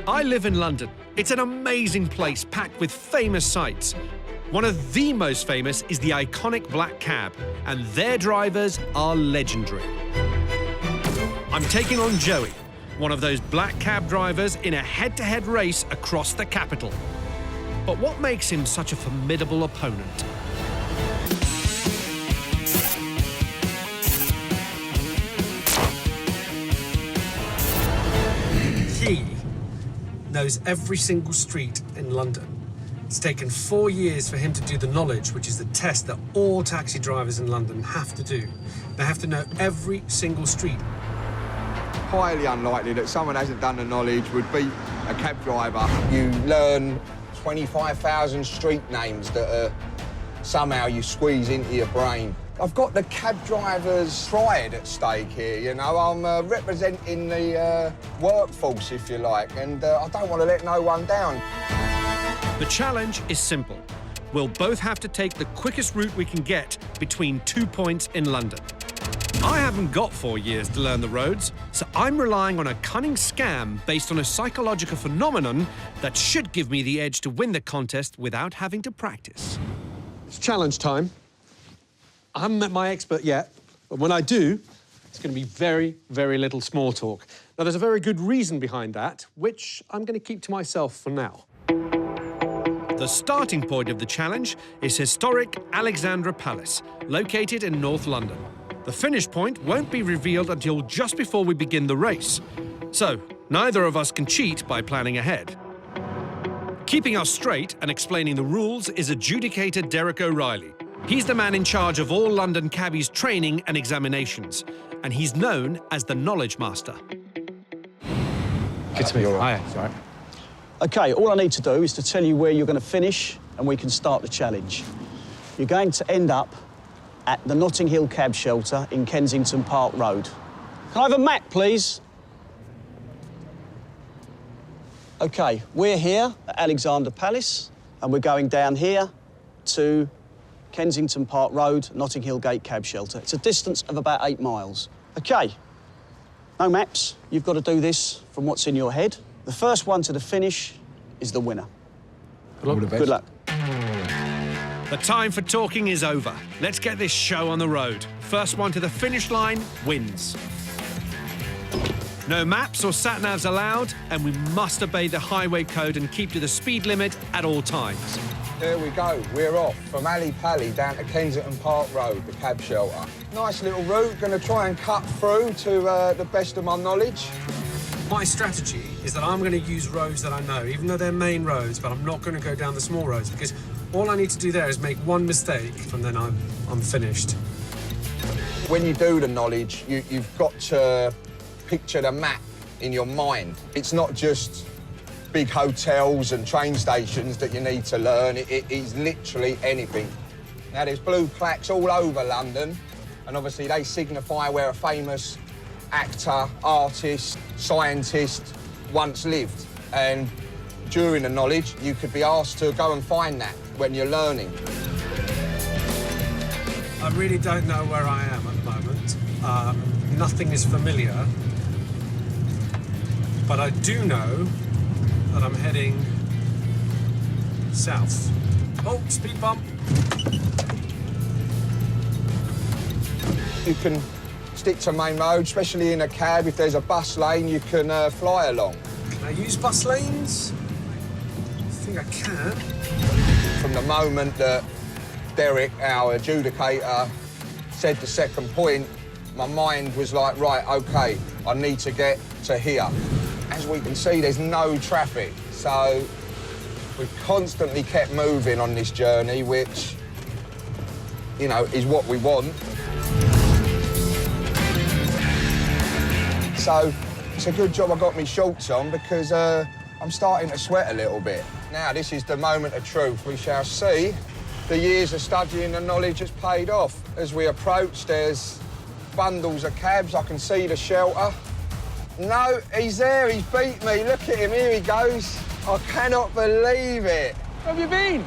I live in London. It's an amazing place packed with famous sights. One of the most famous is the iconic Black Cab, and their drivers are legendary. I'm taking on Joey, one of those Black Cab drivers in a head-to-head race across the capital. But what makes him such a formidable opponent? He knows every single street in London. It's taken 4 years for him to do the knowledge, which is the test that all taxi drivers in London have to do. They have to know every single street. Highly unlikely that someone who hasn't done the knowledge would beat a cab driver. You learn 25,000 street names that somehow you squeeze into your brain. I've got the cab driver's pride at stake here, you know. I'm representing the workforce, if you like, and I don't want to let no one down. The challenge is simple. We'll both have to take the quickest route we can get between 2 points in London. I haven't got 4 years to learn the roads, so I'm relying on a cunning scam based on a psychological phenomenon that should give me the edge to win the contest without having to practice. It's challenge time. I haven't met my expert yet, but when I do, it's going to be very, very little small talk. Now, there's a very good reason behind that, which I'm going to keep to myself for now. The starting point of the challenge is historic Alexandra Palace, located in North London. The finish point won't be revealed until just before we begin the race. So, neither of us can cheat by planning ahead. Keeping us straight and explaining the rules is adjudicator Derek O'Reilly. He's the man in charge of all London cabbies' training and examinations, and he's known as the Knowledge Master. Good to meet you. Hi. Sorry. OK, all I need to do is to tell you where you're going to finish and we can start the challenge. You're going to end up at the Notting Hill Cab Shelter in Kensington Park Road. Can I have a map, please? OK, we're here at Alexandra Palace and we're going down here to Kensington Park Road, Notting Hill Gate Cab Shelter. It's a distance of about 8 miles. OK, no maps. You've got to do this from what's in your head. The first one to the finish is the winner. Good luck. Good luck. The time for talking is over. Let's get this show on the road. First one to the finish line wins. No maps or sat-navs allowed, and we must obey the highway code and keep to the speed limit at all times. There we go, we're off from Ali Pali down to Kensington Park Road, the cab shelter. Nice little route, going to try and cut through to the best of my knowledge. My strategy is that I'm going to use roads that I know, even though they're main roads, but I'm not going to go down the small roads, because all I need to do there is make one mistake, and then I'm finished. When you do the knowledge, you've got to picture the map in your mind. It's not just big hotels and train stations that you need to learn. It is literally anything. Now, there's blue plaques all over London, and obviously they signify where a famous actor, artist, scientist once lived. And during the knowledge, you could be asked to go and find that when you're learning. I really don't know where I am at the moment. Nothing is familiar. But I do know that I'm heading south. Oh, speed bump. You can stick to main road, especially in a cab. If there's a bus lane, you can fly along. Can I use bus lanes? I think I can. From the moment that Derek, our adjudicator, said the second point, my mind was like, right, OK, I need to get to here. As we can see, there's no traffic, so we've constantly kept moving on this journey, which, you know, is what we want. So it's a good job I got me shorts on, because I'm starting to sweat a little bit. Now, this is the moment of truth. We shall see. The years of studying the knowledge has paid off. As we approach, there's bundles of cabs. I can see the shelter. No, he's there. He's beat me. Look at him. Here he goes. I cannot believe it. Where have you been?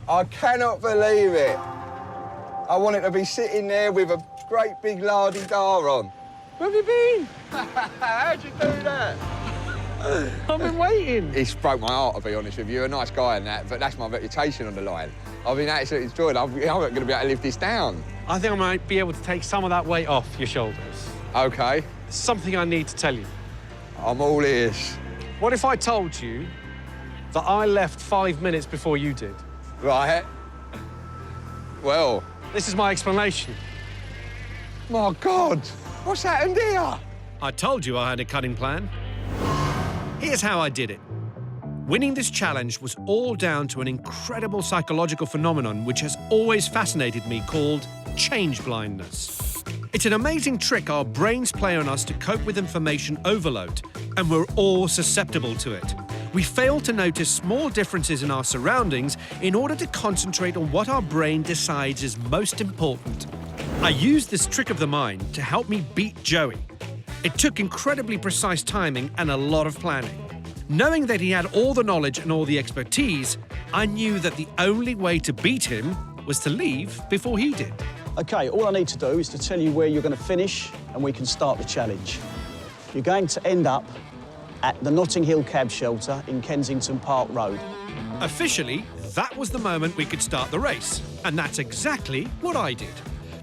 I cannot believe it. I wanted to be sitting there with a great big la-di-da on. Where have you been? How'd you do that? I've been waiting. It's broke my heart, to be honest with you. You're a nice guy and that, but that's my reputation on the line. I've been absolutely destroyed. I'm not going to be able to live this down. I think I might be able to take some of that weight off your shoulders. OK, There's something I need to tell you. I'm all ears. What if I told you that I left 5 minutes before you did? Right. Well, This is my explanation. my God, what's happened here? I told you I had a cunning plan. Here's how I did it. Winning this challenge was all down to an incredible psychological phenomenon which has always fascinated me called change blindness. It's an amazing trick our brains play on us to cope with information overload, and we're all susceptible to it. We fail to notice small differences in our surroundings in order to concentrate on what our brain decides is most important. I used this trick of the mind to help me beat Joey. It took incredibly precise timing and a lot of planning. Knowing that he had all the knowledge and all the expertise, I knew that the only way to beat him was to leave before he did. OK, all I need to do is to tell you where you're going to finish and we can start the challenge. You're going to end up at the Notting Hill cab shelter in Kensington Park Road. Officially, that was the moment we could start the race, and that's exactly what I did.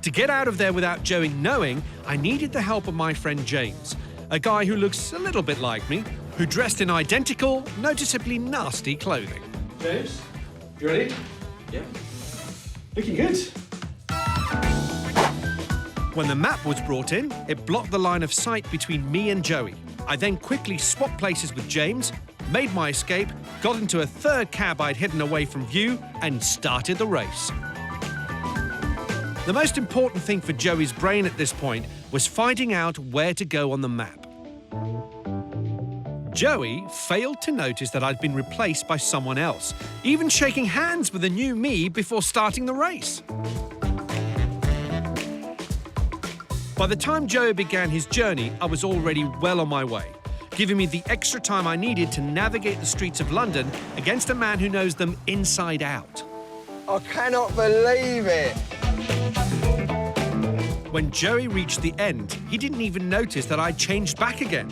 To get out of there without Joey knowing, I needed the help of my friend James, a guy who looks a little bit like me, who dressed in identical, noticeably nasty clothing. James, you ready? Yeah. Looking good. When the map was brought in, it blocked the line of sight between me and Joey. I then quickly swapped places with James, made my escape, got into a third cab I'd hidden away from view, and started the race. The most important thing for Joey's brain at this point was finding out where to go on the map. Joey failed to notice that I'd been replaced by someone else, even shaking hands with the new me before starting the race. By the time Joey began his journey, I was already well on my way, giving me the extra time I needed to navigate the streets of London against a man who knows them inside out. I cannot believe it. When Joey reached the end, he didn't even notice that I'd changed back again.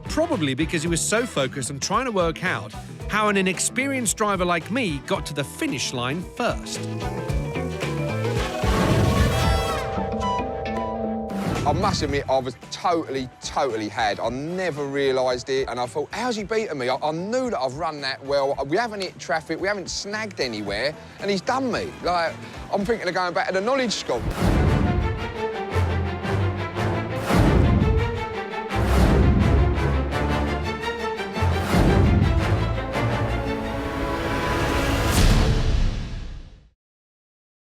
Probably because he was so focused on trying to work out how an inexperienced driver like me got to the finish line first. I must admit, I was totally had. I never realised it, and I thought, how's he beaten me? I knew that I've run that well. We haven't hit traffic, we haven't snagged anywhere, and he's done me. Like, I'm thinking of going back to the knowledge school.